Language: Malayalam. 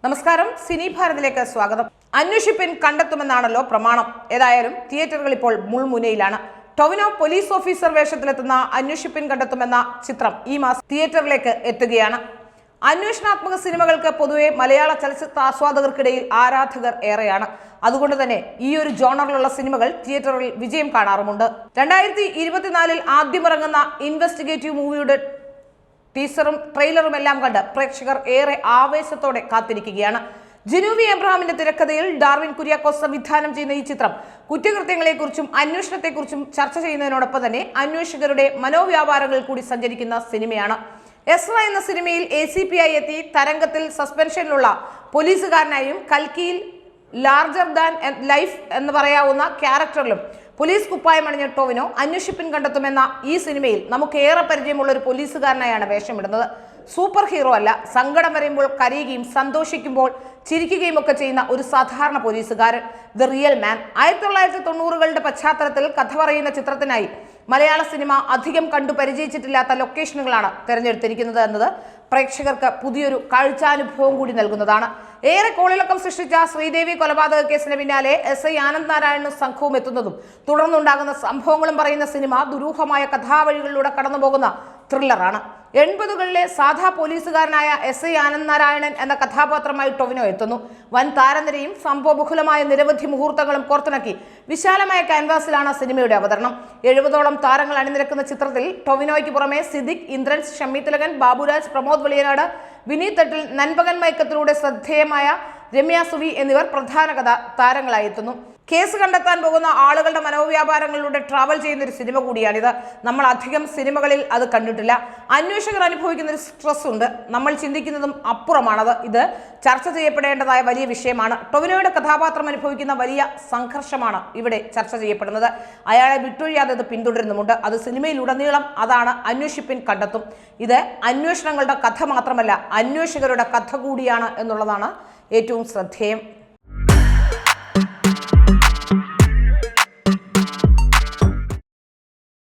നമസ്കാരം, സിനി ഭാരതിലേക്ക് സ്വാഗതം. അന്വേഷിപ്പിൻ കണ്ടെത്തുമെന്നാണല്ലോ പ്രമാണം. ഏതായാലും തിയേറ്ററുകൾ ഇപ്പോൾ മുൾമുനയിലാണ്. ടൊവിനോ പോലീസ് ഓഫീസർ വേഷത്തിലെത്തുന്ന അന്വേഷിപ്പിൻ കണ്ടെത്തുമെന്ന ചിത്രം ഈ മാസം തിയേറ്ററിലേക്ക് എത്തുകയാണ്. അന്വേഷണാത്മക സിനിമകൾക്ക് പൊതുവെ മലയാള ചലച്ചിത്ര ആസ്വാദകർക്കിടയിൽ ആരാധകർ ഏറെയാണ്. അതുകൊണ്ട് തന്നെ ഈ ഒരു ജോണറിലുള്ള സിനിമകൾ തിയേറ്ററിൽ വിജയം കാണാറുമുണ്ട്. 2024 ആദ്യമിറങ്ങുന്ന ഇൻവെസ്റ്റിഗേറ്റീവ് മൂവിയുടെ ടീസറും ട്രെയിലറും എല്ലാം കണ്ട് പ്രേക്ഷകർ ഏറെ ആവേശത്തോടെ കാത്തിരിക്കുകയാണ്. ജിനൂവി എബ്രഹാമിന്റെ തിരക്കഥയിൽ ഡാർവിൻ കുര്യാക്കോസ് സംവിധാനം ചെയ്യുന്ന ഈ ചിത്രം കുറ്റകൃത്യങ്ങളെക്കുറിച്ചും അന്വേഷണത്തെക്കുറിച്ചും ചർച്ച ചെയ്യുന്നതിനോടൊപ്പം തന്നെ അന്വേഷകരുടെ മനോവ്യാപാരങ്ങളിൽ കൂടി സഞ്ചരിക്കുന്ന സിനിമയാണ്. എസ്ര എന്ന സിനിമയിൽ ACP ആയി എത്തി തരംഗത്തിൽ സസ്പെൻഷനിലുള്ള പോലീസുകാരനായും കൽക്കിയിൽ ലാർജർ ദാൻ ലൈഫ് എന്ന് പറയാവുന്ന ക്യാരക്ടറിലും പോലീസ് കുപ്പായമണിഞ്ഞ ടൊവിനോ അന്വേഷിപ്പിൻ കണ്ടെത്തുമെന്ന ഈ സിനിമയിൽ നമുക്ക് ഏറെ പരിചയമുള്ള ഒരു പോലീസുകാരനായാണ് വേഷമിടുന്നത്. സൂപ്പർ ഹീറോ അല്ല, സങ്കടം വരുമ്പോൾ കരയുകയും സന്തോഷിക്കുമ്പോൾ ചിരിക്കുകയും ഒക്കെ ചെയ്യുന്ന ഒരു സാധാരണ പോലീസുകാരൻ, ദ റിയൽ മാൻ. 1990കളുടെ പശ്ചാത്തലത്തിൽ കഥ പറയുന്ന ചിത്രത്തിനായി മലയാള സിനിമ അധികം കണ്ടു പരിചയിച്ചിട്ടില്ലാത്ത ലൊക്കേഷനുകളാണ് തിരഞ്ഞെടുത്തിരിക്കുന്നത് എന്നത് പ്രേക്ഷകർക്ക് പുതിയൊരു കാഴ്ചാനുഭവം കൂടി നൽകുന്നതാണ്. ഏറെ കോളിളക്കം സൃഷ്ടിച്ച ശ്രീദേവി കൊലപാതക കേസിന് പിന്നാലെ SI ആനന്ദ് നാരായണനും സംഘവും എത്തുന്നതും തുടർന്നുണ്ടാകുന്ന സംഭവങ്ങളും പറയുന്ന സിനിമ ദുരൂഹമായ കഥാവഴികളിലൂടെ കടന്നുപോകുന്ന ത്രില്ലറാണ്. 80കളിലെ സാധാ പോലീസുകാരനായ SI ആനന്ദ് നാരായണൻ എന്ന കഥാപാത്രമായി ടൊവിനോ എത്തുന്നു. വൻ താരനിരയും സംഭവബഹുലമായ നിരവധി മുഹൂർത്തങ്ങളും കോർത്തിണക്കി വിശാലമായ ക്യാൻവാസിലാണ് സിനിമയുടെ അവതരണം. 70ഓളം താരങ്ങൾ അണിനിരക്കുന്ന ചിത്രത്തിൽ ടൊവിനോയ്ക്ക് പുറമെ സിദ്ദിഖ്, ഇന്ദ്രൻസ്, ഷമ്മി തിലകൻ, ബാബുരാജ്, പ്രമോദ് വെളിയനാട്, വിനീത് തട്ടിൽ, നൻപകൻ മയക്കത്തിലൂടെ ശ്രദ്ധേയമായ രമ്യ സുവി എന്നിവർ പ്രധാന താരങ്ങളായി എത്തുന്നു. കേസ് കണ്ടെത്താൻ പോകുന്ന ആളുകളുടെ മനോവ്യാപാരങ്ങളിലൂടെ ട്രാവൽ ചെയ്യുന്ന ഒരു സിനിമ കൂടിയാണിത്. നമ്മൾ അധികം സിനിമകളിൽ അത് കണ്ടിട്ടില്ല. അന്വേഷകർ അനുഭവിക്കുന്ന ഒരു സ്ട്രെസ് ഉണ്ട്. നമ്മൾ ചിന്തിക്കുന്നതും അപ്പുറമാണത്. ഇത് ചർച്ച ചെയ്യപ്പെടേണ്ടതായ വലിയ വിഷയമാണ്. ടൊവിനോയുടെ കഥാപാത്രം അനുഭവിക്കുന്ന വലിയ സംഘർഷമാണ് ഇവിടെ ചർച്ച ചെയ്യപ്പെടുന്നത്. അയാളെ വിട്ടൊഴിയാതെ അത് പിന്തുടരുന്നുമുണ്ട്. അത് സിനിമയിലുടനീളം അതാണ് അന്വേഷിപ്പിൻ കണ്ടെത്തും. ഇത് അന്വേഷണങ്ങളുടെ കഥ മാത്രമല്ല, അന്വേഷകരുടെ കഥ കൂടിയാണ് എന്നുള്ളതാണ് ഏറ്റവും ശ്രദ്ധേയം.